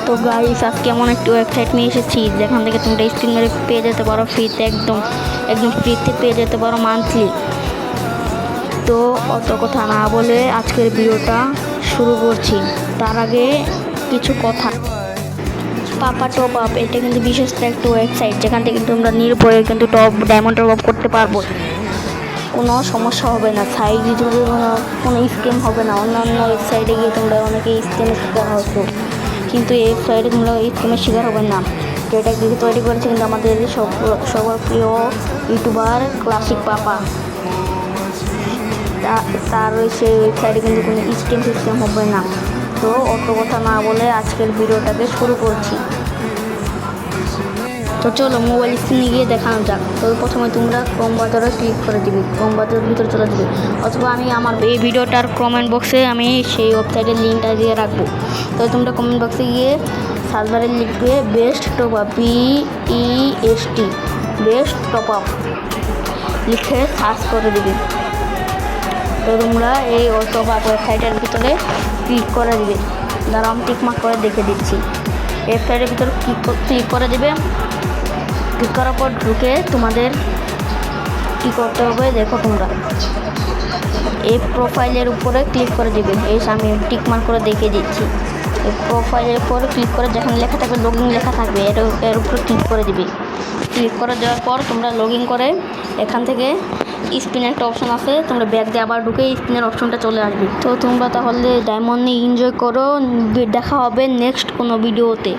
তো গাইস আজকে এমন একটি ওয়েবসাইট নিয়ে এসেছি যেখান থেকে তোমরা স্ক্রিন মেরে পেয়ে যেতে পারো ফ্রিতে, একদম ফ্রিতে পেয়ে যেতে পারো মান্থলি। তো অত কথা না বলে আজকের ভিডিওটা শুরু করছি। তার আগে কিছু কথা। পাপা টপ আপ এটা কিন্তু বিশেষ একটা ওয়েবসাইট যেখান থেকে তোমরা নির্ভয়ে কিন্তু ডায়মন্ড টপ আপ করতে পারবো। কোনো সমস্যা হবে না, সাইড যদি কোনো স্ক্যাম হবে না। অন্যান্য ওয়েবসাইটে গিয়ে তোমরা অনেকে স্ক্যামের শিকার হতো, কিন্তু এই ওয়েবসাইটে তোমরা স্ক্যামের শিকার হবে না। তো এটা কিন্তু তৈরি করেছে কিন্তু আমাদের সবার প্রিয় ইউটিউবার ক্লাসিক পাপা। তার সেই ওয়েবসাইটে কিন্তু কোনো স্ক্যাম হবে না। তো অত কথা না বলে আজকের ভিডিওটাকে শুরু করছি। তো চলো মোবাইল স্ক্রিনে গিয়ে দেখানো যাক। তো প্রথমে তোমরা ক্রোম ব্রাউজারে ক্লিক করে দিবি, ক্রোম ব্রাউজারের ভিতরে চলে যাবে, অথবা আমি আমার এই ভিডিওটার কমেন্ট বক্সে আমি সেই ওয়েবসাইটের লিঙ্কটা দিয়ে রাখবো। তো তোমরা কমেন্ট বক্সে গিয়ে সার্চ বারে লিখবে best top up, BEST best top up লিখে সার্চ করে দিবে। তো তোমরা এই টপ আপ ওয়েবসাইটের ভিতরে ক্লিক করে দিবে। দাঁড়াও আমি টিকমার্ক করে দেখে দিচ্ছি। ওয়েবসাইটের ভিতরে ক্লিক করে দিবে। ক্লিক করার পর ঢুকে তোমাদের কী করতে হবে দেখো, তোমরা এই প্রোফাইলের উপরে ক্লিক করে দিবে। এই আমি টিকমার্ক করে দেখিয়ে দিচ্ছি। এই প্রোফাইলের উপরে ক্লিক করে যেখানে লেখা থাকবে লগইন লেখা থাকবে এর উপরে ক্লিক করে দিবে। ক্লিক করে দেওয়ার পর তোমরা লগইন করে এখান থেকে স্পিনের একটা অপশন আছে, তোমরা ব্যাক দিয়ে আবার ঢুকে স্পিনের অপশনটা চলে আসবে। তো তোমরা তাহলে ডায়মন্ড নিয়ে এনজয় করো। দেখা হবে নেক্সট কোনো ভিডিওতে।